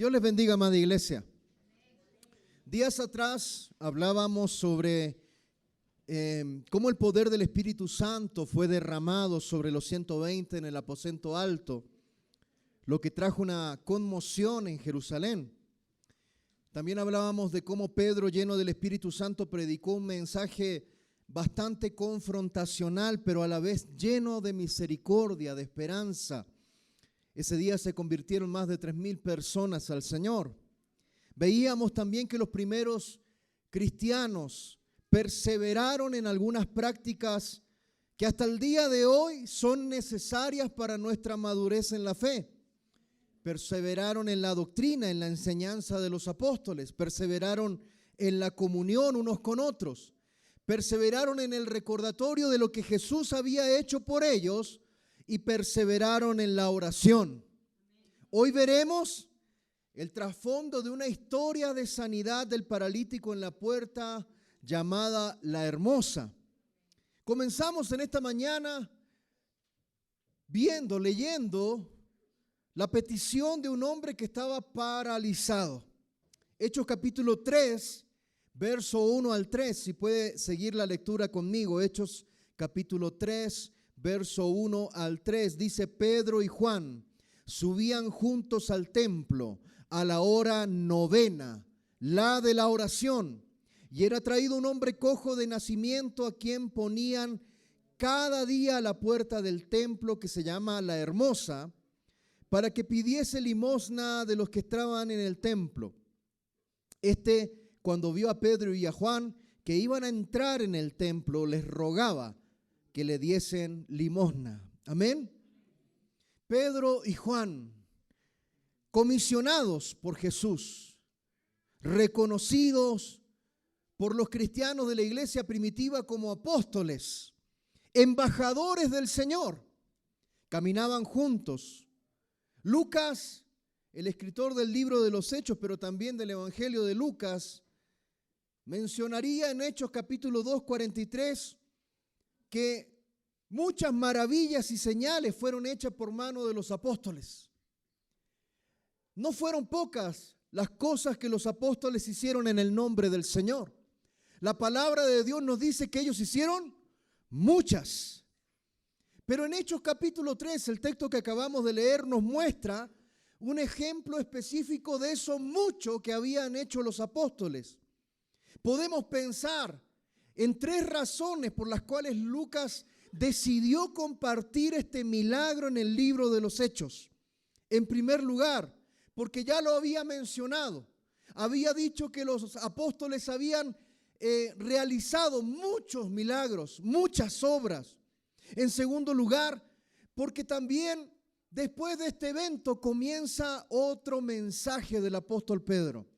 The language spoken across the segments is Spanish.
Dios les bendiga, amada iglesia. Días atrás hablábamos sobre cómo el poder del Espíritu Santo fue derramado sobre los 120 en el aposento alto, lo que trajo una conmoción en Jerusalén. También hablábamos de cómo Pedro, lleno del Espíritu Santo, predicó un mensaje bastante confrontacional, pero a la vez lleno de misericordia, de esperanza. Ese día se convirtieron más de 3,000 personas al Señor. Veíamos también que los primeros cristianos perseveraron en algunas prácticas que hasta el día de hoy son necesarias para nuestra madurez en la fe. Perseveraron en la doctrina, en la enseñanza de los apóstoles, perseveraron en la comunión unos con otros, perseveraron en el recordatorio de lo que Jesús había hecho por ellos y perseveraron en la oración. Hoy veremos el trasfondo de una historia de sanidad del paralítico en la puerta llamada La Hermosa. Comenzamos en esta mañana leyendo la petición de un hombre que estaba paralizado. Hechos capítulo 3, verso 1 al 3, si puede seguir la lectura conmigo. Hechos capítulo 3, verso 1 al 3, dice: Pedro y Juan subían juntos al templo a la hora novena, la de la oración, y era traído un hombre cojo de nacimiento, a quien ponían cada día a la puerta del templo, que se llama La Hermosa, para que pidiese limosna de los que estaban en el templo. Cuando vio a Pedro y a Juan que iban a entrar en el templo, les rogaba que le diesen limosna. Amén. Pedro y Juan, comisionados por Jesús, reconocidos por los cristianos de la iglesia primitiva como apóstoles, embajadores del Señor, caminaban juntos. Lucas, el escritor del libro de los Hechos, pero también del Evangelio de Lucas, mencionaría en Hechos capítulo 2, 43, que muchas maravillas y señales fueron hechas por mano de los apóstoles. No fueron pocas las cosas que los apóstoles hicieron en el nombre del Señor. La palabra de Dios nos dice que ellos hicieron muchas. Pero en Hechos capítulo 3, el texto que acabamos de leer, nos muestra un ejemplo específico de eso mucho que habían hecho los apóstoles. Podemos pensar en 3 razones por las cuales Lucas decidió compartir este milagro en el libro de los Hechos. En primer lugar, porque ya lo había mencionado, había dicho que los apóstoles habían realizado muchos milagros, muchas obras. En segundo lugar, porque también después de este evento comienza otro mensaje del apóstol Pedro.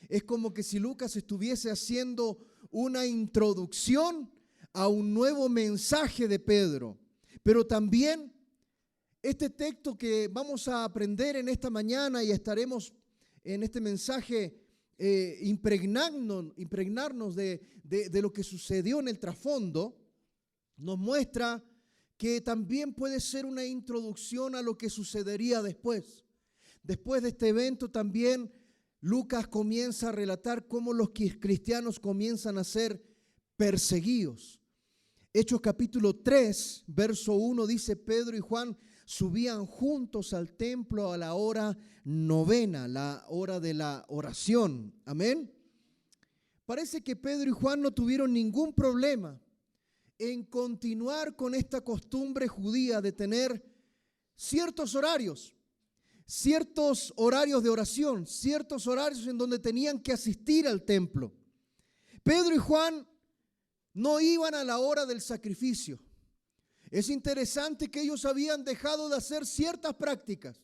Es como que si Lucas estuviese haciendo una introducción a un nuevo mensaje de Pedro. Pero también este texto que vamos a aprender en esta mañana, y estaremos en este mensaje impregnarnos de lo que sucedió en el trasfondo, nos muestra que también puede ser una introducción a lo que sucedería después. Después de este evento también Lucas comienza a relatar cómo los cristianos comienzan a ser perseguidos. Hechos capítulo 3, verso 1 dice: Pedro y Juan subían juntos al templo a la hora novena, la hora de la oración. Amén. Parece que Pedro y Juan no tuvieron ningún problema en continuar con esta costumbre judía de tener ciertos horarios de oración, ciertos horarios en donde tenían que asistir al templo. Pedro y Juan no iban a la hora del sacrificio. Es interesante que ellos habían dejado de hacer ciertas prácticas,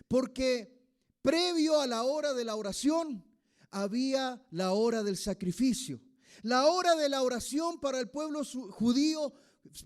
porque previo a la hora de la oración había la hora del sacrificio. La hora de la oración para el pueblo judío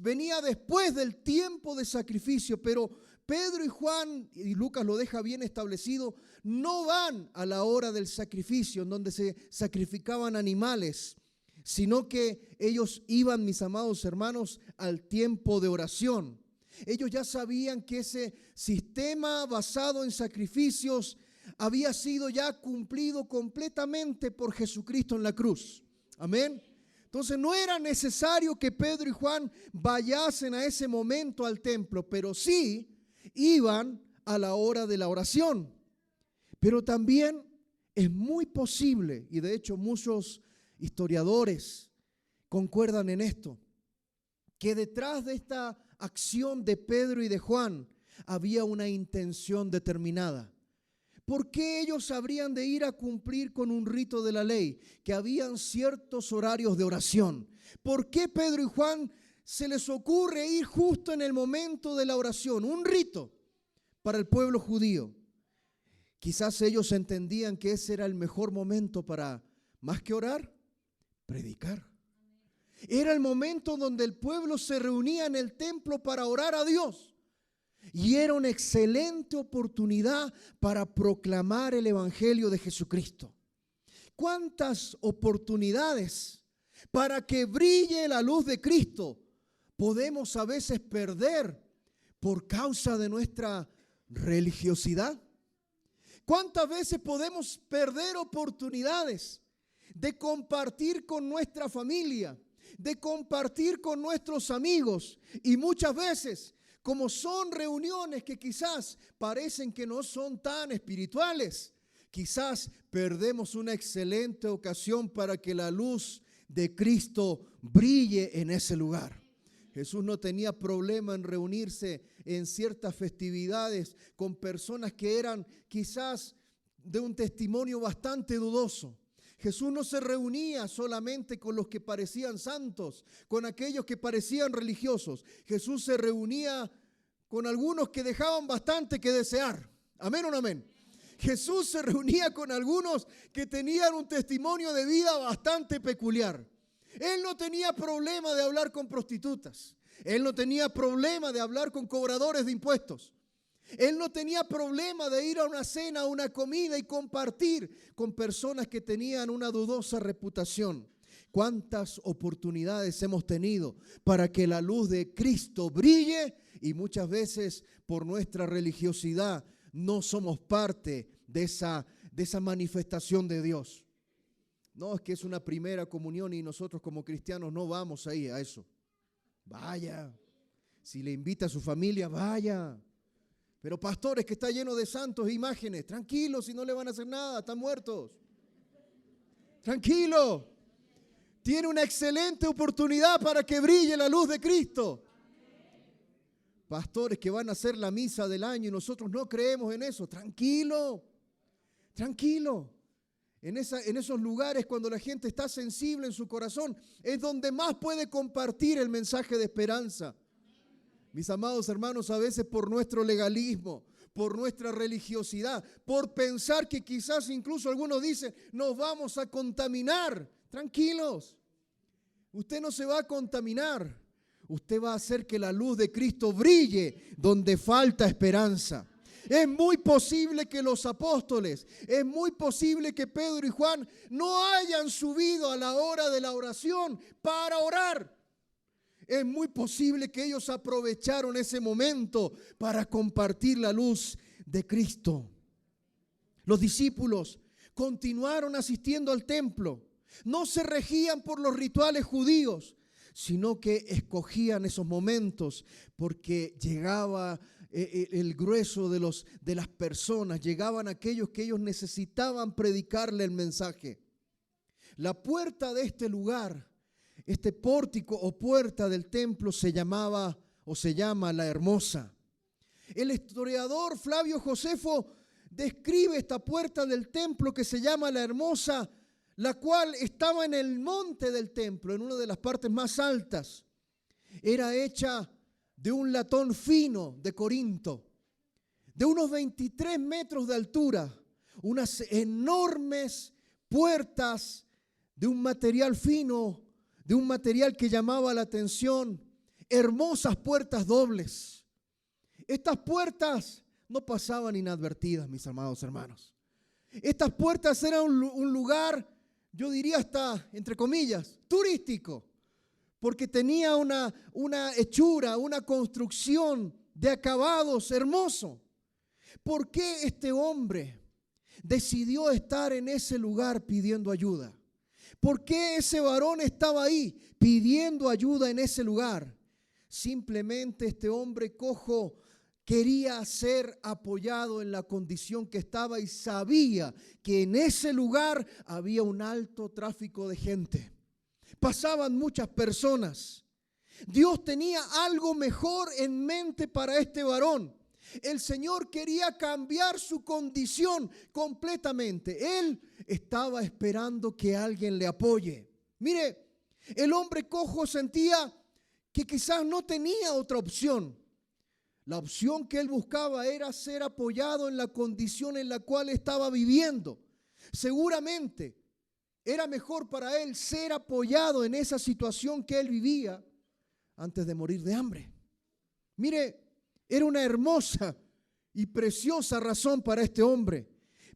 venía después del tiempo de sacrificio, pero Pedro y Juan, y Lucas lo deja bien establecido, no van a la hora del sacrificio, en donde se sacrificaban animales, sino que ellos iban, mis amados hermanos, al tiempo de oración. Ellos ya sabían que ese sistema basado en sacrificios había sido ya cumplido completamente por Jesucristo en la cruz. Amén. Entonces no era necesario que Pedro y Juan vayasen a ese momento al templo, pero sí iban a la hora de la oración. Pero también es muy posible, y de hecho muchos historiadores concuerdan en esto, que detrás de esta acción de Pedro y de Juan había una intención determinada. ¿Por qué ellos habrían de ir a cumplir con un rito de la ley? Que habían ciertos horarios de oración. ¿Por qué Pedro y Juan se les ocurre ir justo en el momento de la oración? Un rito para el pueblo judío. Quizás ellos entendían que ese era el mejor momento para, más que orar, predicar. Era el momento donde el pueblo se reunía en el templo para orar a Dios. Y era una excelente oportunidad para proclamar el evangelio de Jesucristo. ¿Cuántas oportunidades para que brille la luz de Cristo podemos a veces perder por causa de nuestra religiosidad? ¿Cuántas veces podemos perder oportunidades de compartir con nuestra familia, de compartir con nuestros amigos? Y muchas veces, como son reuniones que quizás parecen que no son tan espirituales, quizás perdemos una excelente ocasión para que la luz de Cristo brille en ese lugar. Jesús no tenía problema en reunirse en ciertas festividades con personas que eran quizás de un testimonio bastante dudoso. Jesús no se reunía solamente con los que parecían santos, con aquellos que parecían religiosos. Jesús se reunía con algunos que dejaban bastante que desear. ¿Amén o no amén? Jesús se reunía con algunos que tenían un testimonio de vida bastante peculiar. Él no tenía problema de hablar con prostitutas. Él no tenía problema de hablar con cobradores de impuestos. Él no tenía problema de ir a una cena, a una comida y compartir con personas que tenían una dudosa reputación. ¿Cuántas oportunidades hemos tenido para que la luz de Cristo brille? Y muchas veces por nuestra religiosidad no somos parte de esa manifestación de Dios. No, es que es una primera comunión y nosotros como cristianos no vamos ahí a eso. Vaya, si le invita a su familia, vaya. Pero pastores, que está lleno de santos e imágenes, tranquilos, si no le van a hacer nada, están muertos. Tranquilo, tiene una excelente oportunidad para que brille la luz de Cristo. Pastores que van a hacer la misa del año y nosotros no creemos en eso, tranquilo, tranquilo. En esos lugares, cuando la gente está sensible en su corazón, es donde más puede compartir el mensaje de esperanza. Mis amados hermanos, a veces por nuestro legalismo, por nuestra religiosidad, por pensar que quizás incluso algunos dicen, nos vamos a contaminar. Tranquilos, usted no se va a contaminar. Usted va a hacer que la luz de Cristo brille donde falta esperanza. Es muy posible que los apóstoles, es muy posible que Pedro y Juan no hayan subido a la hora de la oración para orar. Es muy posible que ellos aprovecharon ese momento para compartir la luz de Cristo. Los discípulos continuaron asistiendo al templo. No se regían por los rituales judíos, sino que escogían esos momentos porque llegaba el grueso de las personas, llegaban aquellos que ellos necesitaban predicarle el mensaje. La puerta de este lugar, este pórtico o puerta del templo se llamaba o se llama La Hermosa. El historiador Flavio Josefo describe esta puerta del templo que se llama La Hermosa, la cual estaba en el monte del templo, en una de las partes más altas. Era hecha de un latón fino de Corinto, de unos 23 metros de altura, unas enormes puertas de un material fino, de un material que llamaba la atención, hermosas puertas dobles. Estas puertas no pasaban inadvertidas, mis amados hermanos. Estas puertas eran un lugar, yo diría hasta, entre comillas, turístico, porque tenía una hechura, una construcción de acabados hermoso. ¿Por qué este hombre decidió estar en ese lugar pidiendo ayuda? ¿Por qué ese varón estaba ahí pidiendo ayuda en ese lugar? Simplemente este hombre cojo quería ser apoyado en la condición que estaba y sabía que en ese lugar había un alto tráfico de gente. Pasaban muchas personas. Dios tenía algo mejor en mente para este varón. El Señor quería cambiar su condición completamente. Él estaba esperando que alguien le apoye. Mire, el hombre cojo sentía que quizás no tenía otra opción. La opción que él buscaba era ser apoyado en la condición en la cual estaba viviendo. Seguramente era mejor para él ser apoyado en esa situación que él vivía antes de morir de hambre. Mire, era una hermosa y preciosa razón para este hombre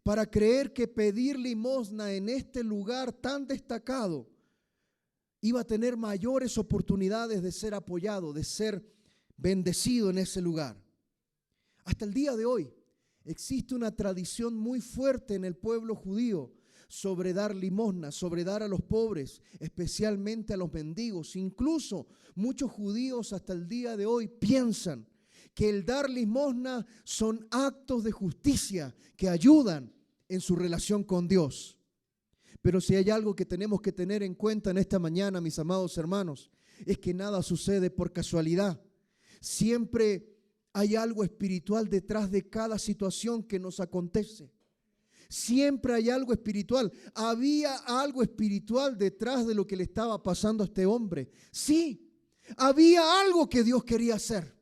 para creer que pedir limosna en este lugar tan destacado iba a tener mayores oportunidades de ser apoyado, de ser bendecido en ese lugar. Hasta el día de hoy existe una tradición muy fuerte en el pueblo judío sobre dar limosna, sobre dar a los pobres, especialmente a los mendigos. Incluso muchos judíos hasta el día de hoy piensan que el dar limosna son actos de justicia que ayudan en su relación con Dios. Pero si hay algo que tenemos que tener en cuenta en esta mañana, mis amados hermanos, es que nada sucede por casualidad. Siempre hay algo espiritual detrás de cada situación que nos acontece. Siempre hay algo espiritual. Había algo espiritual detrás de lo que le estaba pasando a este hombre. Sí, había algo que Dios quería hacer.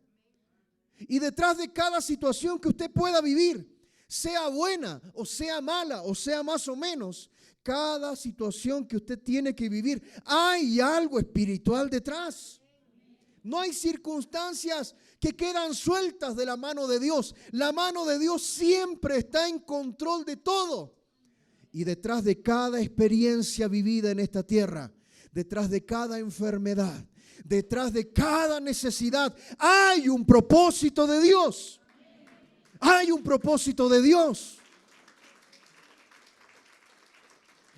Y detrás de cada situación que usted pueda vivir, sea buena o sea mala o sea más o menos, cada situación que usted tiene que vivir, hay algo espiritual detrás. No hay circunstancias que quedan sueltas de la mano de Dios. La mano de Dios siempre está en control de todo. Y detrás de cada experiencia vivida en esta tierra, detrás de cada enfermedad, detrás de cada necesidad, hay un propósito de Dios. Hay un propósito de Dios.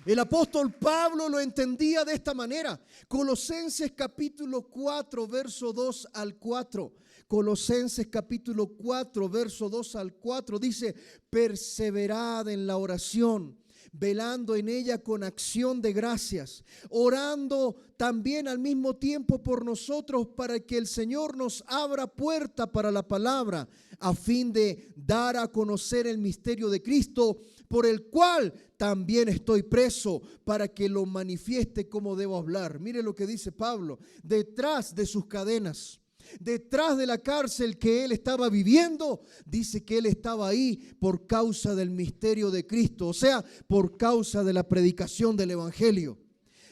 El apóstol Pablo lo entendía de esta manera. Colosenses capítulo 4, verso 2 al 4. Colosenses capítulo 4, verso 2 al 4 dice: perseverad en la oración, velando en ella con acción de gracias, orando también al mismo tiempo por nosotros para que el Señor nos abra puerta para la palabra, a fin de dar a conocer el misterio de Cristo, por el cual también estoy preso, para que lo manifieste como debo hablar. Mire lo que dice Pablo: detrás de sus cadenas, detrás de la cárcel que él estaba viviendo, dice que él estaba ahí por causa del misterio de Cristo, o sea, por causa de la predicación del evangelio.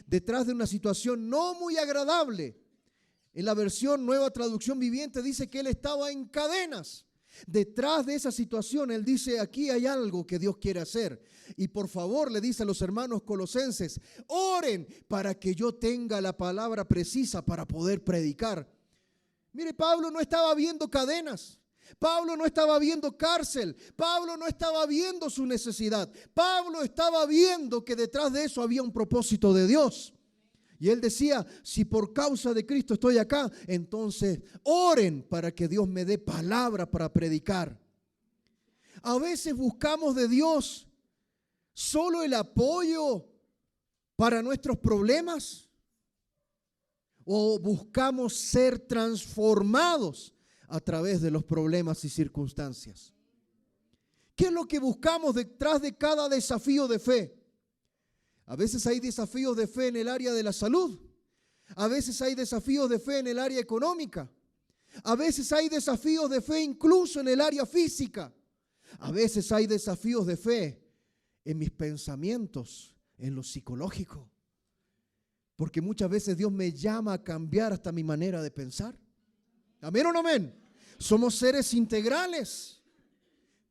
Detrás de una situación no muy agradable, en la versión Nueva Traducción Viviente dice que él estaba en cadenas. Detrás de esa situación él dice: aquí hay algo que Dios quiere hacer. Y por favor, le dice a los hermanos colosenses: oren para que yo tenga la palabra precisa para poder predicar. Mire, Pablo no estaba viendo cadenas, Pablo no estaba viendo cárcel, Pablo no estaba viendo su necesidad. Pablo estaba viendo que detrás de eso había un propósito de Dios. Y él decía: si por causa de Cristo estoy acá, entonces oren para que Dios me dé palabra para predicar. A veces buscamos de Dios solo el apoyo para nuestros problemas, o buscamos ser transformados a través de los problemas y circunstancias. ¿Qué es lo que buscamos detrás de cada desafío de fe? A veces hay desafíos de fe en el área de la salud. A veces hay desafíos de fe en el área económica. A veces hay desafíos de fe incluso en el área física. A veces hay desafíos de fe en mis pensamientos, en lo psicológico. Porque muchas veces Dios me llama a cambiar hasta mi manera de pensar. ¿Amén o no amén? Somos seres integrales.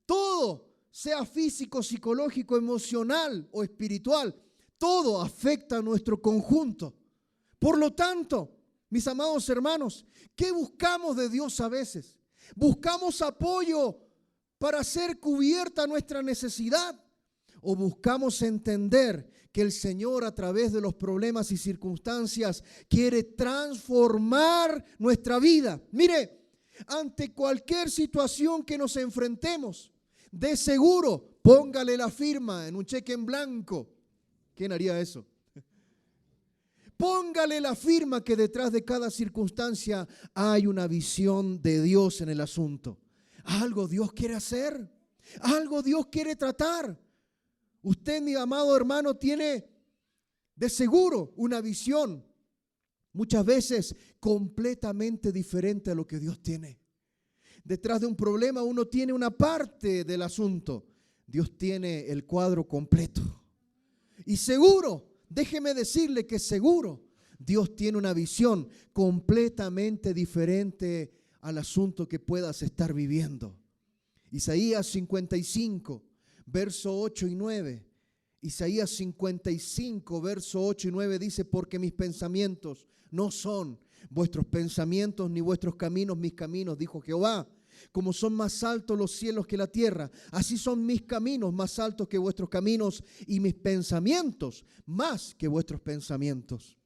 Todo, sea físico, psicológico, emocional o espiritual, todo afecta a nuestro conjunto. Por lo tanto, mis amados hermanos, ¿qué buscamos de Dios a veces? Buscamos apoyo para hacer cubierta nuestra necesidad. o buscamos entender que el Señor a través de los problemas y circunstancias quiere transformar nuestra vida. Mire, ante cualquier situación que nos enfrentemos, de seguro, póngale la firma en un cheque en blanco. ¿Quién haría eso? Póngale la firma que detrás de cada circunstancia hay una visión de Dios en el asunto. Algo Dios quiere hacer, algo Dios quiere tratar. Usted, mi amado hermano, tiene de seguro una visión, muchas veces completamente diferente a lo que Dios tiene. Detrás de un problema uno tiene una parte del asunto. Dios tiene el cuadro completo. Y seguro, déjeme decirle que seguro, Dios tiene una visión completamente diferente al asunto que puedas estar viviendo. Isaías 55, verso 8 y 9. Isaías 55, verso 8 y 9 dice: porque mis pensamientos no son vuestros pensamientos, ni vuestros caminos mis caminos, dijo Jehová. Como son más altos los cielos que la tierra, así son mis caminos más altos que vuestros caminos, y mis pensamientos más que vuestros pensamientos.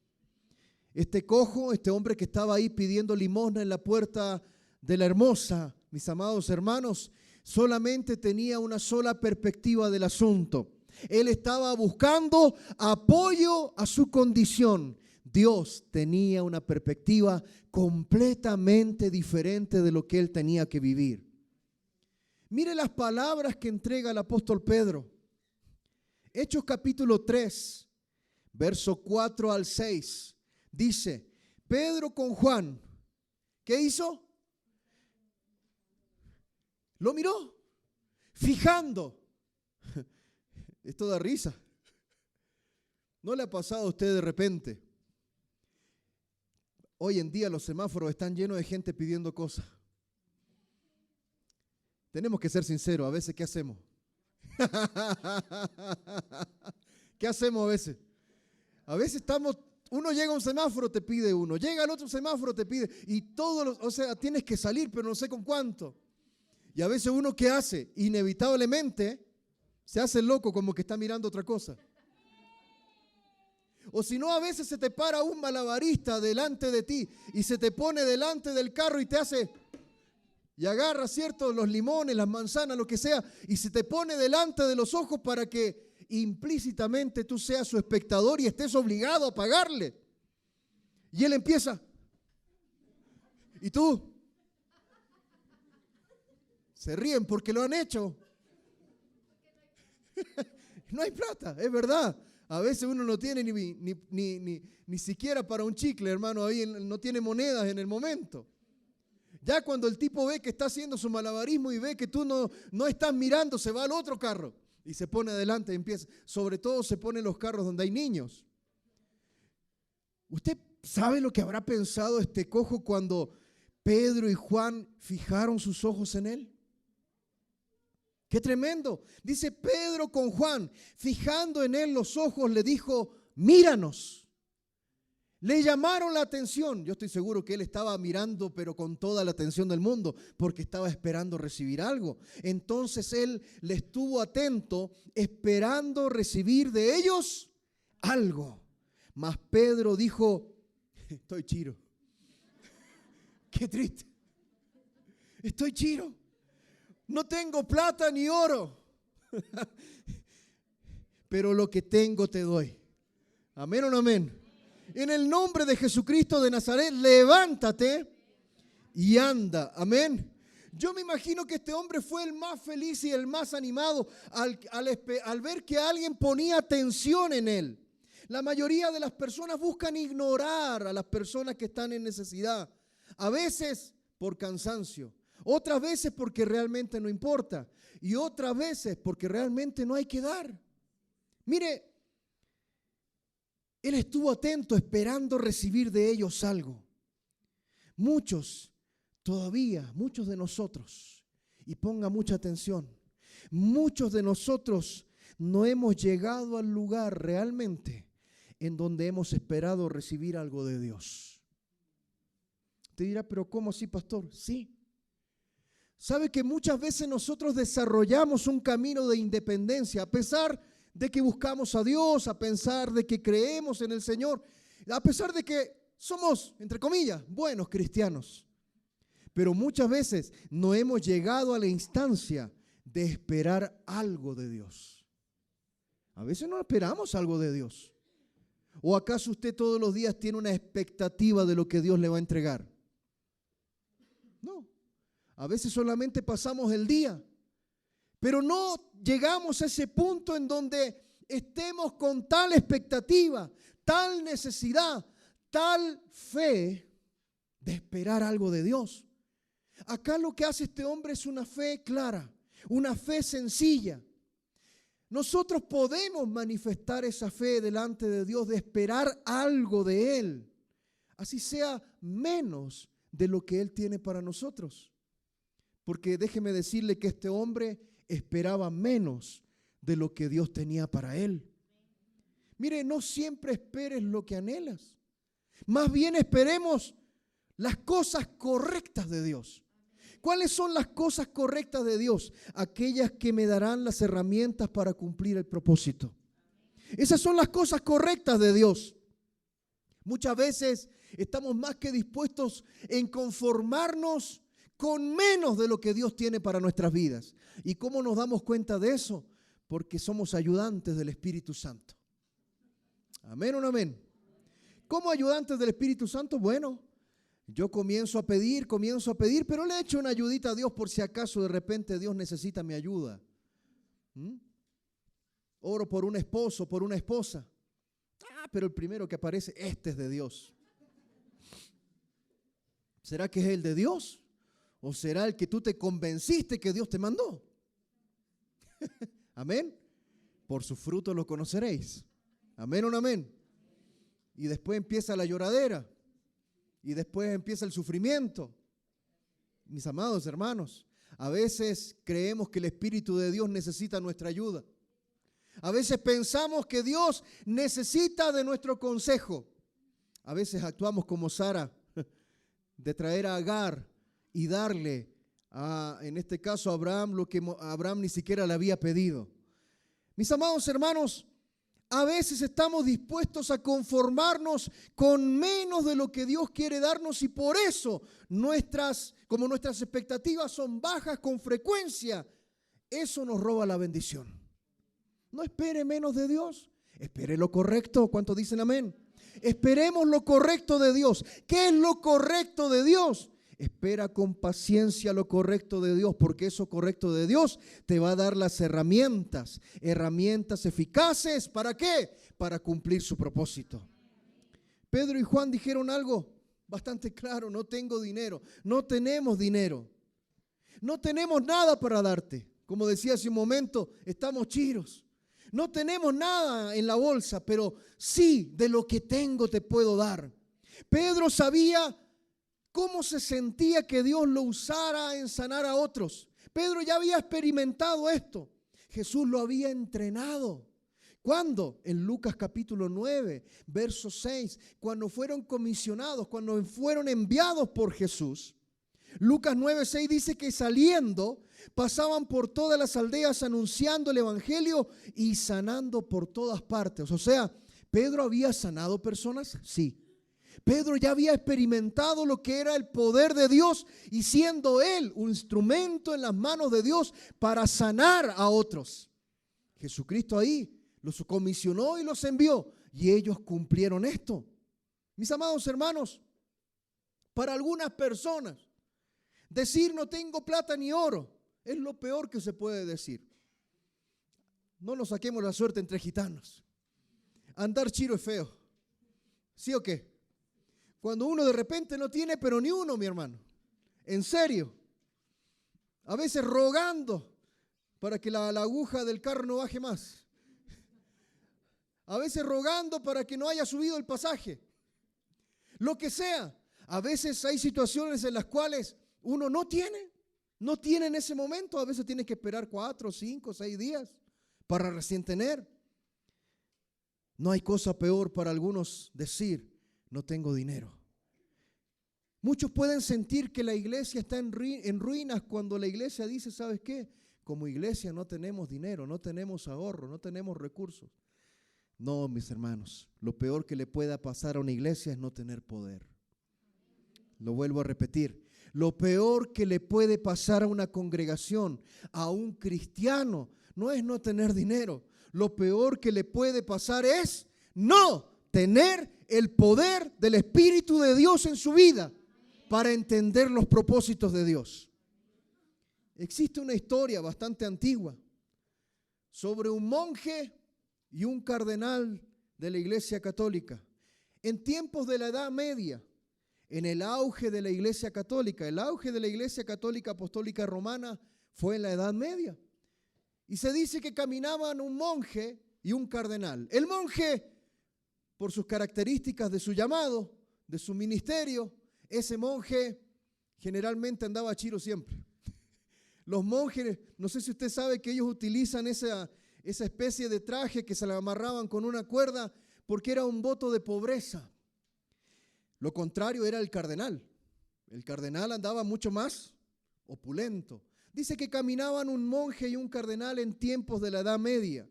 Este cojo, este hombre que estaba ahí pidiendo limosna en la puerta de la hermosa, mis amados hermanos, solamente tenía una sola perspectiva del asunto. Él estaba buscando apoyo a su condición. Dios tenía una perspectiva completamente diferente de lo que él tenía que vivir. Mire las palabras que entrega el apóstol Pedro. Hechos capítulo 3, verso 4 al 6. Dice: Pedro con Juan, ¿qué hizo? Lo miró, fijando. Esto da risa. ¿No le ha pasado a usted de repente? Hoy en día los semáforos están llenos de gente pidiendo cosas. Tenemos que ser sinceros, a veces, ¿qué hacemos? ¿Qué hacemos a veces? A veces uno llega a un semáforo, te pide uno, llega al otro semáforo, te pide, y o sea, tienes que salir, pero no sé con cuánto. Y a veces uno, ¿qué hace? Inevitablemente se hace loco, como que está mirando otra cosa. O si no, a veces se te para un malabarista delante de ti y se te pone delante del carro y te hace, y agarra, ¿cierto?, los limones, las manzanas, lo que sea, y se te pone delante de los ojos para que implícitamente tú seas su espectador y estés obligado a pagarle. Y él empieza. ¿Y tú? Se ríen porque lo han hecho. No hay plata, es verdad. A veces uno no tiene ni siquiera para un chicle, hermano. Ahí no tiene monedas en el momento. Ya cuando el tipo ve que está haciendo su malabarismo y ve que tú no estás mirando, se va al otro carro y se pone adelante y empieza. Sobre todo se pone en los carros donde hay niños. ¿Usted sabe lo que habrá pensado este cojo cuando Pedro y Juan fijaron sus ojos en él? ¡Qué tremendo! Dice: Pedro con Juan, fijando en él los ojos, le dijo: míranos. Le llamaron la atención. Yo estoy seguro que él estaba mirando, pero con toda la atención del mundo, porque estaba esperando recibir algo. Entonces él le estuvo atento, esperando recibir de ellos algo. Mas Pedro dijo: estoy chiro. Qué triste. Estoy chiro. No tengo plata ni oro, pero lo que tengo te doy. ¿Amén o no amén? En el nombre de Jesucristo de Nazaret, levántate y anda. Amén. Yo me imagino que este hombre fue el más feliz y el más animado al ver que alguien ponía atención en él. La mayoría de las personas buscan ignorar a las personas que están en necesidad. A veces por cansancio. Otras veces porque realmente no importa. Y otras veces porque realmente no hay que dar. Mire, él estuvo atento esperando recibir de ellos algo. Muchos de nosotros, y ponga mucha atención, muchos de nosotros no hemos llegado al lugar realmente en donde hemos esperado recibir algo de Dios. Te dirá: pero ¿cómo así, pastor? Sí. ¿Sabe que muchas veces nosotros desarrollamos un camino de independencia a pesar de que buscamos a Dios, a pesar de que creemos en el Señor, a pesar de que somos, entre comillas, buenos cristianos? Pero muchas veces no hemos llegado a la instancia de esperar algo de Dios. A veces no esperamos algo de Dios. ¿O acaso usted todos los días tiene una expectativa de lo que Dios le va a entregar? No. A veces solamente pasamos el día, pero no llegamos a ese punto en donde estemos con tal expectativa, tal necesidad, tal fe de esperar algo de Dios. Acá lo que hace este hombre es una fe clara, una fe sencilla. Nosotros podemos manifestar esa fe delante de Dios, de esperar algo de Él, así sea menos de lo que Él tiene para nosotros. Porque déjeme decirle que este hombre esperaba menos de lo que Dios tenía para él. Mire, no siempre esperes lo que anhelas. Más bien esperemos las cosas correctas de Dios. ¿Cuáles son las cosas correctas de Dios? Aquellas que me darán las herramientas para cumplir el propósito. Esas son las cosas correctas de Dios. Muchas veces estamos más que dispuestos en conformarnos con menos de lo que Dios tiene para nuestras vidas. ¿Y cómo nos damos cuenta de eso? Porque somos ayudantes del Espíritu Santo. ¿Amén o no amén? ¿Cómo ayudantes del Espíritu Santo? Bueno, yo comienzo a pedir, pero le echo una ayudita a Dios por si acaso de repente Dios necesita mi ayuda. Oro por un esposo, por una esposa. Pero el primero que aparece, este es de Dios. ¿Será que es el de Dios? ¿O será el que tú te convenciste que Dios te mandó? Amén. Por sus frutos los conoceréis. Amén o no amén. Y después empieza la lloradera. Y después empieza el sufrimiento. Mis amados hermanos, a veces creemos que el Espíritu de Dios necesita nuestra ayuda. A veces pensamos que Dios necesita de nuestro consejo. A veces actuamos como Sara, de traer a Agar y darle, en este caso a Abraham, lo que Abraham ni siquiera le había pedido. Mis amados hermanos, a veces estamos dispuestos a conformarnos con menos de lo que Dios quiere darnos y por eso como nuestras expectativas son bajas con frecuencia, eso nos roba la bendición. No espere menos de Dios, espere lo correcto. ¿Cuántos dicen amén? Esperemos lo correcto de Dios. ¿Qué es lo correcto de Dios? Espera con paciencia lo correcto de Dios, porque eso correcto de Dios te va a dar las herramientas eficaces. ¿Para qué? Para cumplir su propósito. Pedro y Juan dijeron algo bastante claro: no tengo dinero, no tenemos dinero, no tenemos nada para darte. Como decía hace un momento, estamos chiros. No tenemos nada en la bolsa, pero sí, de lo que tengo te puedo dar. Pedro sabía cómo se sentía que Dios lo usara en sanar a otros. Pedro ya había experimentado esto. Jesús lo había entrenado. ¿Cuándo? En Lucas capítulo 9, verso 6, cuando fueron comisionados, cuando fueron enviados por Jesús. Lucas 9, 6 dice que saliendo pasaban por todas las aldeas anunciando el evangelio y sanando por todas partes. O sea, ¿Pedro había sanado personas? Sí. Pedro ya había experimentado lo que era el poder de Dios y siendo él un instrumento en las manos de Dios para sanar a otros. Jesucristo ahí los comisionó y los envió y ellos cumplieron esto. Mis amados hermanos, para algunas personas decir no tengo plata ni oro es lo peor que se puede decir. No nos saquemos la suerte entre gitanos. Andar chiro es feo. ¿Sí o qué? Cuando uno de repente no tiene pero ni uno, mi hermano. En serio. A veces rogando para que la aguja del carro no baje más. A veces rogando para que no haya subido el pasaje. Lo que sea. A veces hay situaciones en las cuales uno no tiene en ese momento. A veces tiene que esperar 4, 5, 6 días para recién tener. No hay cosa peor para algunos decir, no tengo dinero. Muchos pueden sentir que la iglesia está en ruinas cuando la iglesia dice, ¿sabes qué? Como iglesia no tenemos dinero, no tenemos ahorro, no tenemos recursos. No, mis hermanos, lo peor que le pueda pasar a una iglesia es no tener poder. Lo vuelvo a repetir. Lo peor que le puede pasar a una congregación, a un cristiano, no es no tener dinero. Lo peor que le puede pasar es no tener el poder del Espíritu de Dios en su vida para entender los propósitos de Dios. Existe una historia bastante antigua sobre un monje y un cardenal de la Iglesia Católica. En tiempos de la Edad Media, en el auge de la Iglesia Católica, el auge de la Iglesia Católica Apostólica Romana fue en la Edad Media. Y se dice que caminaban un monje y un cardenal. El monje, por sus características de su llamado, de su ministerio, ese monje generalmente andaba chiro siempre. Los monjes, no sé si usted sabe que ellos utilizan esa especie de traje que se le amarraban con una cuerda porque era un voto de pobreza. Lo contrario era el cardenal. El cardenal andaba mucho más opulento. Dice que caminaban un monje y un cardenal en tiempos de la Edad Media,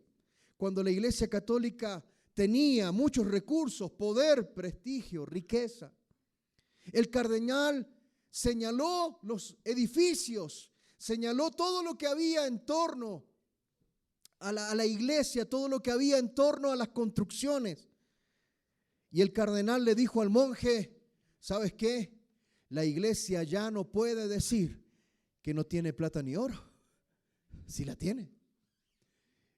cuando la Iglesia Católica tenía muchos recursos, poder, prestigio, riqueza. El cardenal señaló los edificios, señaló todo lo que había en torno a la iglesia, todo lo que había en torno a las construcciones. Y el cardenal le dijo al monje, ¿sabes qué? La iglesia ya no puede decir que no tiene plata ni oro, si la tiene.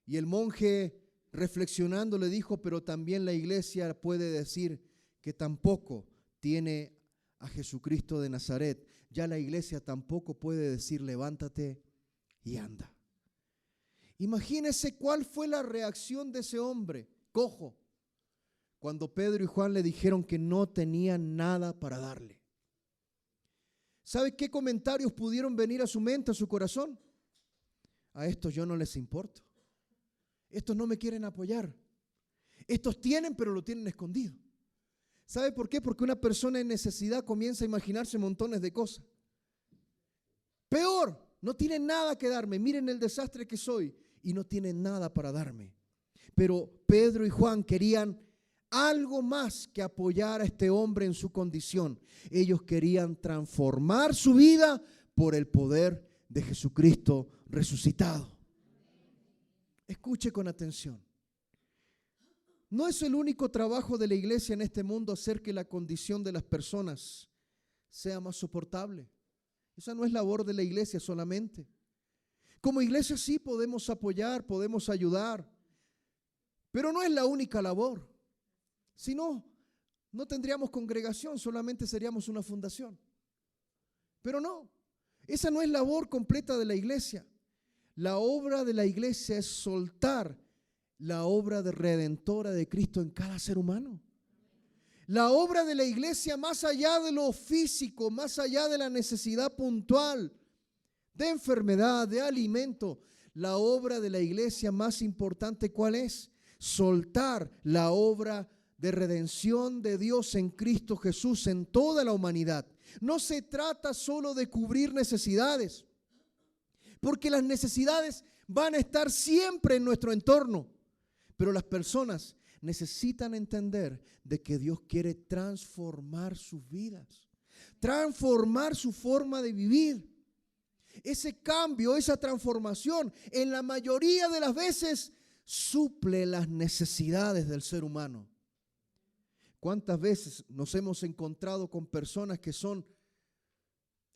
Y el monje, reflexionando, le dijo, pero también la iglesia puede decir que tampoco tiene a Jesucristo de Nazaret. Ya la iglesia tampoco puede decir, levántate y anda. Imagínese cuál fue la reacción de ese hombre cojo cuando Pedro y Juan le dijeron que no tenían nada para darle. ¿Sabe qué comentarios pudieron venir a su mente, a su corazón? A estos yo no les importo. Estos no me quieren apoyar. Estos tienen, pero lo tienen escondido. ¿Sabe por qué? Porque una persona en necesidad comienza a imaginarse montones de cosas. Peor, no tienen nada que darme. Miren el desastre que soy y no tienen nada para darme. Pero Pedro y Juan querían algo más que apoyar a este hombre en su condición. Ellos querían transformar su vida por el poder de Jesucristo resucitado. Escuche con atención. No es el único trabajo de la iglesia en este mundo hacer que la condición de las personas sea más soportable. Esa no es labor de la iglesia solamente. Como iglesia sí podemos apoyar, podemos ayudar, pero no es la única labor. Si no, no tendríamos congregación, solamente seríamos una fundación. Pero no, esa no es la labor completa de la iglesia. La obra de la iglesia es soltar la obra de redentora de Cristo en cada ser humano. La obra de la iglesia, más allá de lo físico, más allá de la necesidad puntual, de enfermedad, de alimento, la obra de la iglesia más importante, ¿cuál es? Soltar la obra de redención de Dios en Cristo Jesús en toda la humanidad. No se trata solo de cubrir necesidades, porque las necesidades van a estar siempre en nuestro entorno, pero las personas necesitan entender de que Dios quiere transformar sus vidas, transformar su forma de vivir. Ese cambio, esa transformación, en la mayoría de las veces suple las necesidades del ser humano. ¿Cuántas veces nos hemos encontrado con personas que son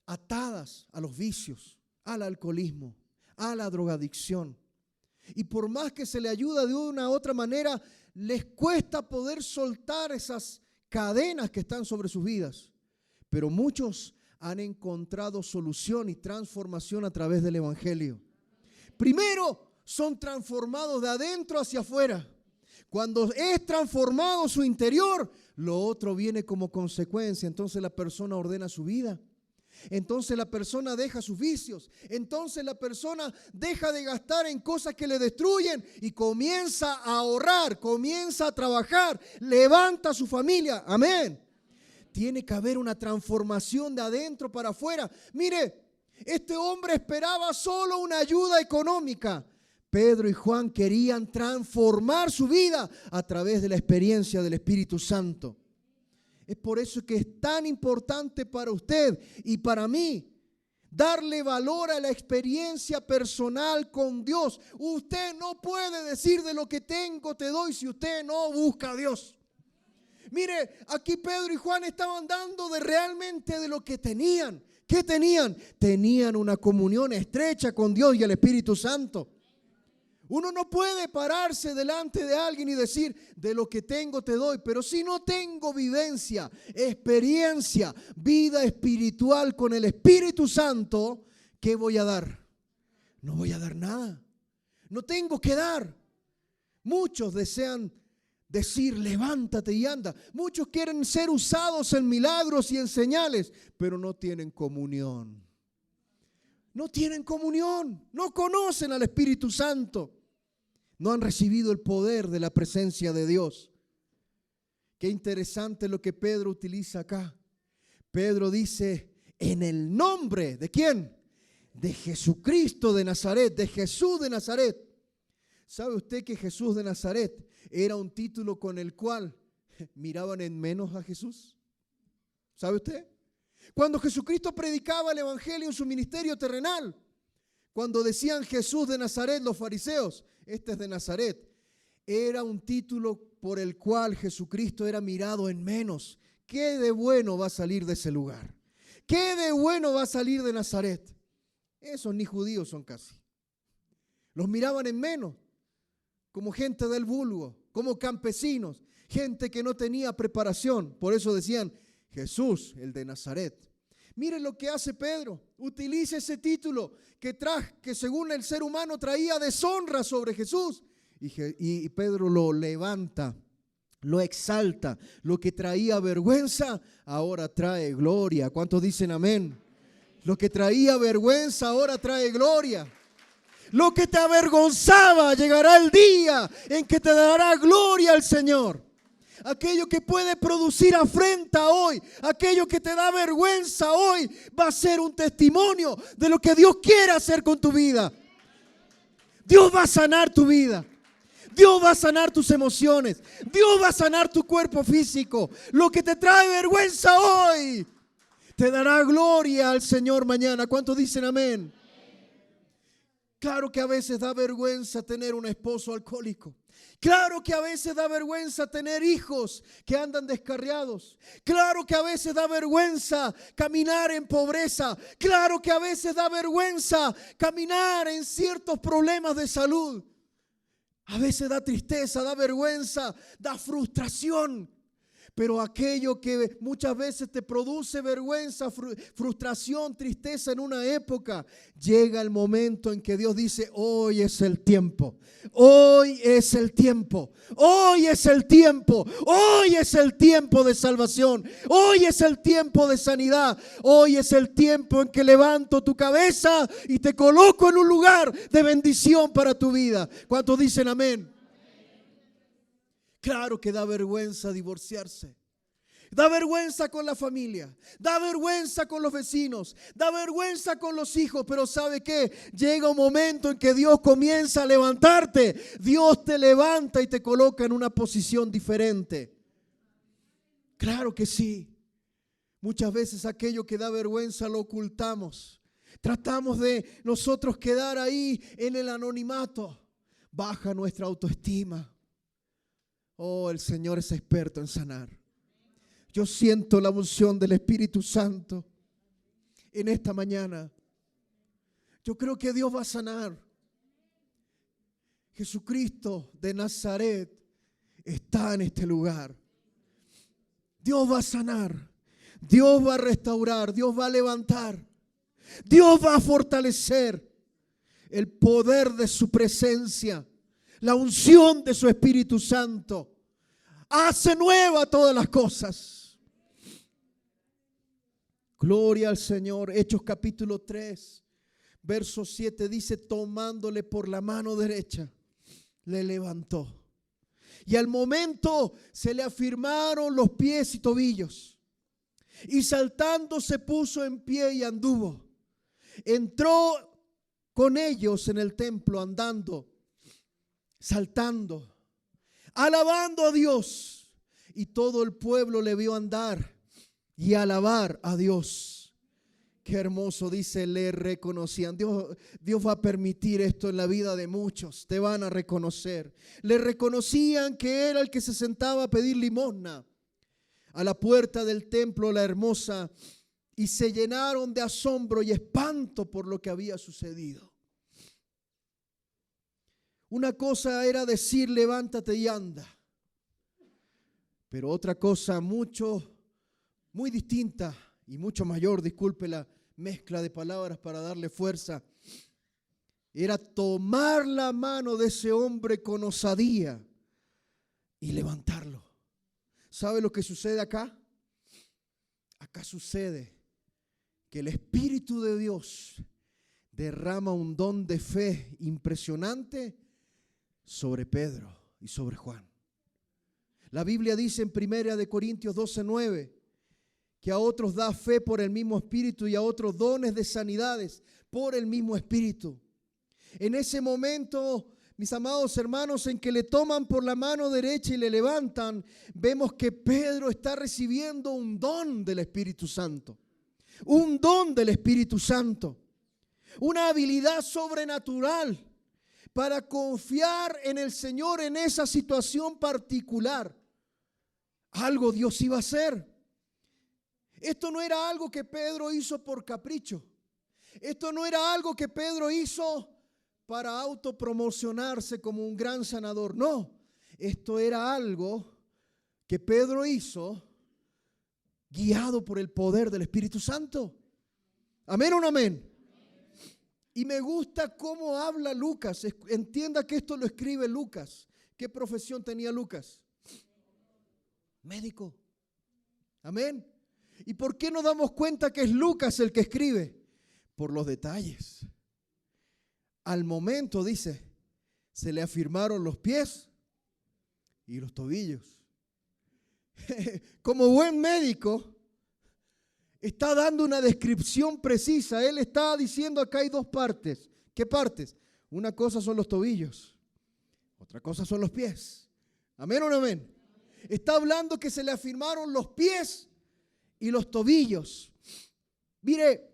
atadas a los vicios, al alcoholismo, a la drogadicción? Y por más que se le ayuda de una u otra manera, les cuesta poder soltar esas cadenas que están sobre sus vidas. Pero muchos han encontrado solución y transformación a través del Evangelio. Primero, son transformados de adentro hacia afuera. Cuando es transformado su interior, lo otro viene como consecuencia. Entonces la persona ordena su vida. Entonces la persona deja sus vicios. Entonces la persona deja de gastar en cosas que le destruyen y comienza a ahorrar, comienza a trabajar, levanta a su familia. Amén. Tiene que haber una transformación de adentro para afuera. Mire, este hombre esperaba solo una ayuda económica. Pedro y Juan querían transformar su vida a través de la experiencia del Espíritu Santo. Es por eso que es tan importante para usted y para mí darle valor a la experiencia personal con Dios. Usted no puede decir de lo que tengo te doy si usted no busca a Dios. Mire, aquí Pedro y Juan estaban dando realmente de lo que tenían. ¿Qué tenían? Tenían una comunión estrecha con Dios y el Espíritu Santo. Uno no puede pararse delante de alguien y decir, de lo que tengo te doy, pero si no tengo vivencia, experiencia, vida espiritual con el Espíritu Santo, ¿qué voy a dar? No voy a dar nada. No tengo que dar. Muchos desean decir, levántate y anda. Muchos quieren ser usados en milagros y en señales, pero no tienen comunión. No tienen comunión, no conocen al Espíritu Santo. No han recibido el poder de la presencia de Dios. Qué interesante lo que Pedro utiliza acá. Pedro dice, en el nombre ¿de quién? De Jesucristo de Nazaret, de Jesús de Nazaret. ¿Sabe usted que Jesús de Nazaret era un título con el cual miraban en menos a Jesús? ¿Sabe usted? Cuando Jesucristo predicaba el evangelio en su ministerio terrenal, cuando decían Jesús de Nazaret, los fariseos, este es de Nazaret, era un título por el cual Jesucristo era mirado en menos. ¿Qué de bueno va a salir de ese lugar? ¿Qué de bueno va a salir de Nazaret? Esos ni judíos son casi. Los miraban en menos, como gente del vulgo, como campesinos, gente que no tenía preparación. Por eso decían, Jesús, el de Nazaret. Miren lo que hace Pedro. Utiliza ese título que según el ser humano traía deshonra sobre Jesús. Y Pedro lo levanta, lo exalta. Lo que traía vergüenza, ahora trae gloria. ¿Cuántos dicen amén? Lo que traía vergüenza, ahora trae gloria. Lo que te avergonzaba, llegará el día en que te dará gloria al Señor. Aquello que puede producir afrenta hoy, aquello que te da vergüenza hoy, va a ser un testimonio de lo que Dios quiere hacer con tu vida. Dios va a sanar tu vida. Dios va a sanar tus emociones. Dios va a sanar tu cuerpo físico. Lo que te trae vergüenza hoy, te dará gloria al Señor mañana. ¿Cuántos dicen amén? Claro que a veces da vergüenza tener un esposo alcohólico. Claro que a veces da vergüenza tener hijos que andan descarriados. Claro que a veces da vergüenza caminar en pobreza. Claro que a veces da vergüenza caminar en ciertos problemas de salud. A veces da tristeza, da vergüenza, da frustración. Pero aquello que muchas veces te produce vergüenza, frustración, tristeza en una época, llega el momento en que Dios dice, hoy es el tiempo, hoy es el tiempo, hoy es el tiempo, hoy es el tiempo de salvación, hoy es el tiempo de sanidad, hoy es el tiempo en que levanto tu cabeza y te coloco en un lugar de bendición para tu vida. ¿Cuántos dicen amén? Claro que da vergüenza divorciarse. Da vergüenza con la familia. Da vergüenza con los vecinos. Da vergüenza con los hijos. Pero ¿sabe qué? Llega un momento en que Dios comienza a levantarte. Dios te levanta y te coloca en una posición diferente. Claro que sí. Muchas veces aquello que da vergüenza lo ocultamos. Tratamos de nosotros quedar ahí en el anonimato. Baja nuestra autoestima. Oh, el Señor es experto en sanar. Yo siento la unción del Espíritu Santo en esta mañana. Yo creo que Dios va a sanar. Jesucristo de Nazaret está en este lugar. Dios va a sanar. Dios va a restaurar. Dios va a levantar. Dios va a fortalecer el poder de su presencia. La unción de su Espíritu Santo hace nueva todas las cosas. Gloria al Señor. Hechos capítulo 3, verso 7 dice, tomándole por la mano derecha, le levantó. Y al momento se le afirmaron los pies y tobillos. Y saltando se puso en pie y anduvo. Entró con ellos en el templo andando, saltando, alabando a Dios. Y todo el pueblo le vio andar y alabar a Dios. Qué hermoso, dice, le reconocían. Dios va a permitir esto en la vida de muchos. Te van a reconocer. Le reconocían que era el que se sentaba a pedir limosna a la puerta del templo, la hermosa, y se llenaron de asombro y espanto por lo que había sucedido. Una cosa era decir levántate y anda, pero otra cosa muy distinta y mucho mayor, disculpe la mezcla de palabras para darle fuerza, era tomar la mano de ese hombre con osadía y levantarlo. ¿Sabe lo que sucede acá? Acá sucede que el Espíritu de Dios derrama un don de fe impresionante sobre Pedro y sobre Juan. La Biblia dice en 1 Corintios 12:9 que a otros da fe por el mismo Espíritu y a otros dones de sanidades por el mismo Espíritu. En ese momento, mis amados hermanos, en que le toman por la mano derecha y le levantan, vemos que Pedro está recibiendo un don del Espíritu Santo. Un don del Espíritu Santo. Una habilidad sobrenatural para confiar en el Señor en esa situación particular. Algo Dios iba a hacer. Esto no era algo que Pedro hizo por capricho. Esto no era algo que Pedro hizo para autopromocionarse como un gran sanador. No, esto era algo que Pedro hizo guiado por el poder del Espíritu Santo. ¿Amén o no amén? Y me gusta cómo habla Lucas. Entienda que esto lo escribe Lucas. ¿Qué profesión tenía Lucas? Médico. Amén. ¿Y por qué nos damos cuenta que es Lucas el que escribe? Por los detalles. Al momento, dice, se le afirmaron los pies y los tobillos. Como buen médico, está dando una descripción precisa. Él está diciendo acá hay dos partes. ¿Qué partes? Una cosa son los tobillos, otra cosa son los pies. ¿Amén o no amén? Está hablando que se le afirmaron los pies y los tobillos. Mire,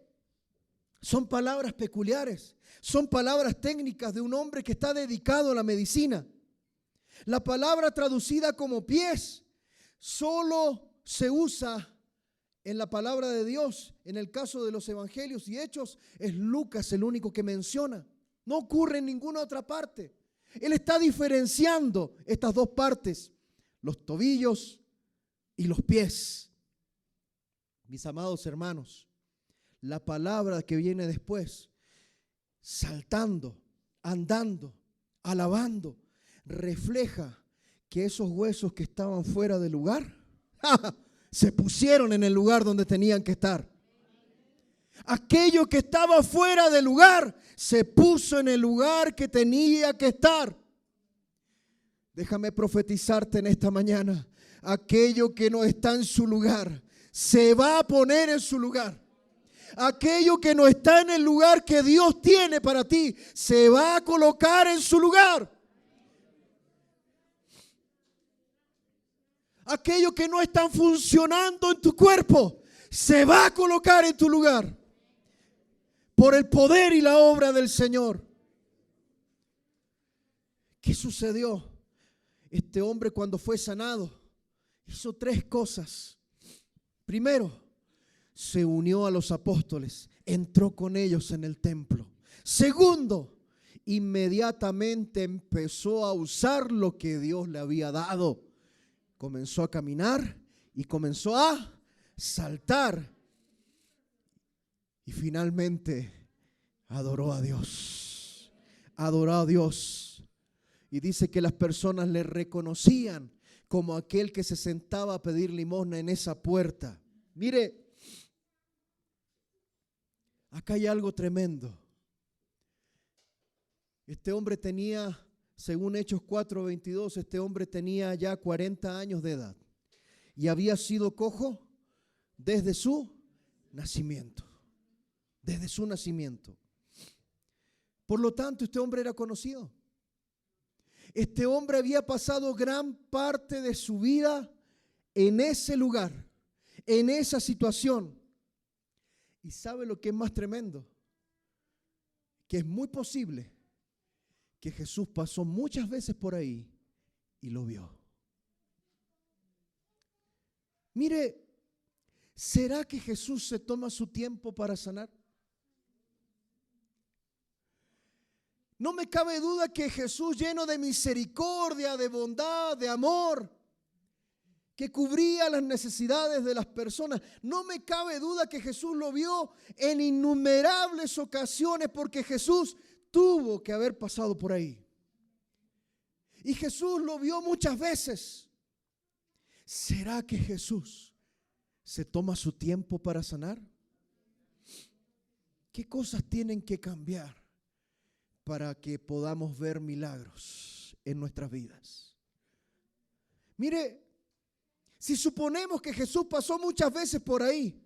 son palabras peculiares, son palabras técnicas de un hombre que está dedicado a la medicina. La palabra traducida como pies solo se usa en la palabra de Dios. En el caso de los evangelios y hechos, es Lucas el único que menciona. No ocurre en ninguna otra parte. Él está diferenciando estas dos partes, los tobillos y los pies. Mis amados hermanos, la palabra que viene después, saltando, andando, alabando, refleja que esos huesos que estaban fuera del lugar se pusieron en el lugar donde tenían que estar. Aquello que estaba fuera del lugar se puso en el lugar que tenía que estar. Déjame profetizarte en esta mañana. Aquello que no está en su lugar se va a poner en su lugar. Aquello que no está en el lugar que Dios tiene para ti se va a colocar en su lugar. Aquello que no está funcionando en tu cuerpo se va a colocar en tu lugar por el poder y la obra del Señor. ¿Qué sucedió? Este hombre, cuando fue sanado, hizo tres cosas. Primero, se unió a los apóstoles, entró con ellos en el templo. Segundo, inmediatamente empezó a usar lo que Dios le había dado. Comenzó a caminar y comenzó a saltar. Y finalmente adoró a Dios. Adoró a Dios. Y dice que las personas le reconocían como aquel que se sentaba a pedir limosna en esa puerta. Mire, acá hay algo tremendo. Este hombre tenía, según Hechos 4:22, este hombre tenía ya 40 años de edad y había sido cojo desde su nacimiento. Desde su nacimiento. Por lo tanto, este hombre era conocido. Este hombre había pasado gran parte de su vida en ese lugar, en esa situación. ¿Y sabe lo que es más tremendo? Que es muy posible que Jesús pasó muchas veces por ahí y lo vio. Mire, ¿será que Jesús se toma su tiempo para sanar? No me cabe duda que Jesús, lleno de misericordia, de bondad, de amor, que cubría las necesidades de las personas, no me cabe duda que Jesús lo vio en innumerables ocasiones, porque Jesús tuvo que haber pasado por ahí. Y Jesús lo vio muchas veces. ¿Será que Jesús se toma su tiempo para sanar? ¿Qué cosas tienen que cambiar para que podamos ver milagros en nuestras vidas? Mire, si suponemos que Jesús pasó muchas veces por ahí,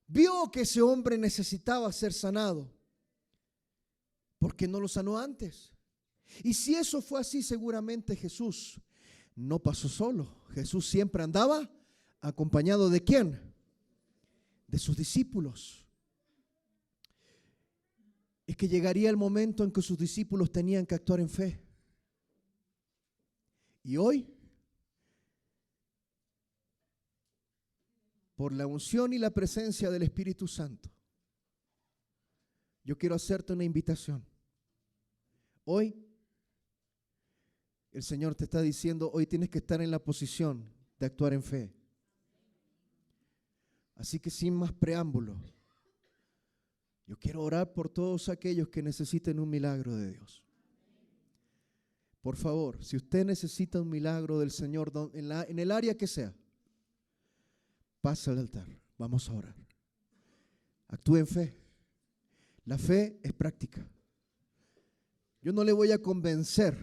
vio que ese hombre necesitaba ser sanado, ¿por qué no lo sanó antes? Y si eso fue así, seguramente Jesús no pasó solo. Jesús siempre andaba acompañado ¿de quién? De sus discípulos. Es que llegaría el momento en que sus discípulos tenían que actuar en fe. Y hoy, por la unción y la presencia del Espíritu Santo, yo quiero hacerte una invitación. Hoy, el Señor te está diciendo, hoy tienes que estar en la posición de actuar en fe. Así que sin más preámbulo, yo quiero orar por todos aquellos que necesiten un milagro de Dios. Por favor, si usted necesita un milagro del Señor en el área que sea, pase al altar. Vamos a orar. Actúe en fe. La fe es práctica. Yo no le voy a convencer.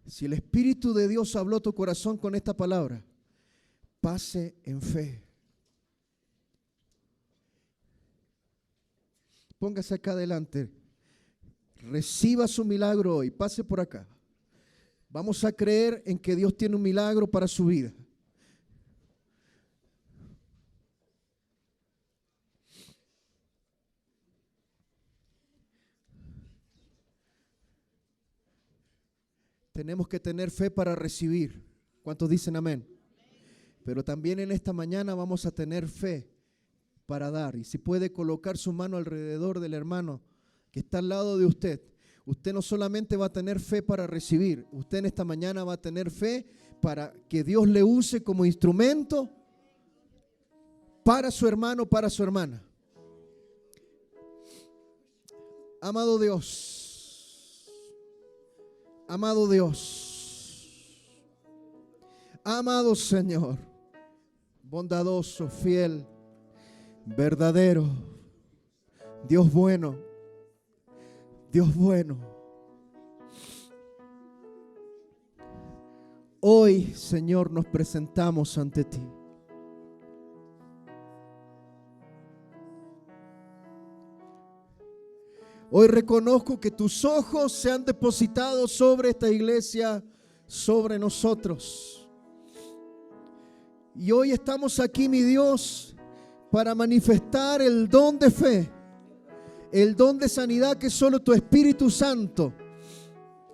Si el Espíritu de Dios habló a tu corazón con esta palabra, pase en fe. Póngase acá adelante. Reciba su milagro hoy. Pase por acá. Vamos a creer en que Dios tiene un milagro para su vida. Tenemos que tener fe para recibir. ¿Cuántos dicen amén? Pero también en esta mañana vamos a tener fe para dar. Y si puede colocar su mano alrededor del hermano que está al lado de usted, usted no solamente va a tener fe para recibir, usted en esta mañana va a tener fe para que Dios le use como instrumento para su hermano, para su hermana. Amado Dios, amado Dios, amado Señor, bondadoso, fiel, verdadero, Dios bueno, Dios bueno. Hoy, Señor, nos presentamos ante ti. Hoy reconozco que tus ojos se han depositado sobre esta iglesia, sobre nosotros. Y hoy estamos aquí, mi Dios, para manifestar el don de fe, el don de sanidad que solo tu Espíritu Santo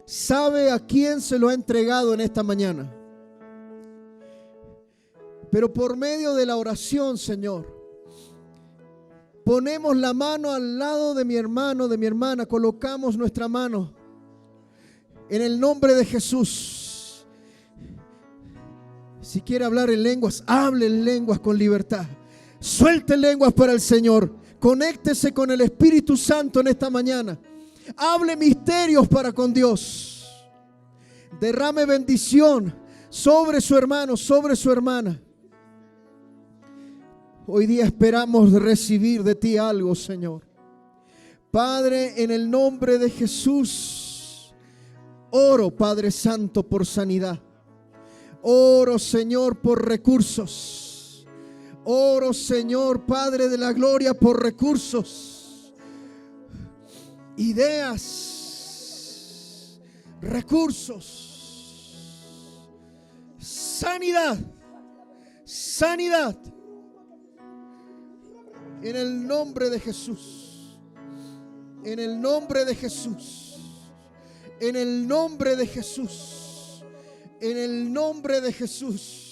sabe a quién se lo ha entregado en esta mañana. Pero por medio de la oración, Señor, ponemos la mano al lado de mi hermano, de mi hermana, colocamos nuestra mano en el nombre de Jesús. Si quiere hablar en lenguas, hable en lenguas con libertad. Suelte lenguas para el Señor. Conéctese con el Espíritu Santo en esta mañana. Hable misterios para con Dios. Derrame bendición sobre su hermano, sobre su hermana. Hoy día esperamos recibir de ti algo, Señor. Padre, en el nombre de Jesús, oro, Padre Santo, por sanidad. Oro, Señor, por recursos. Oro, Señor, Padre de la gloria, por recursos, ideas, recursos, sanidad, sanidad. En el nombre de Jesús. En el nombre de Jesús. En el nombre de Jesús. En el nombre de Jesús.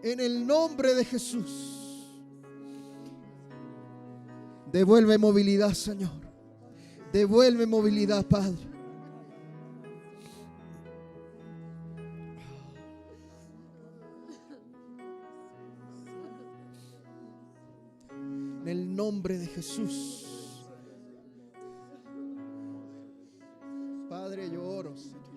En el nombre de Jesús. Devuelve movilidad, Señor. Devuelve movilidad, Padre. En el nombre de Jesús. Padre, yo oro, Señor.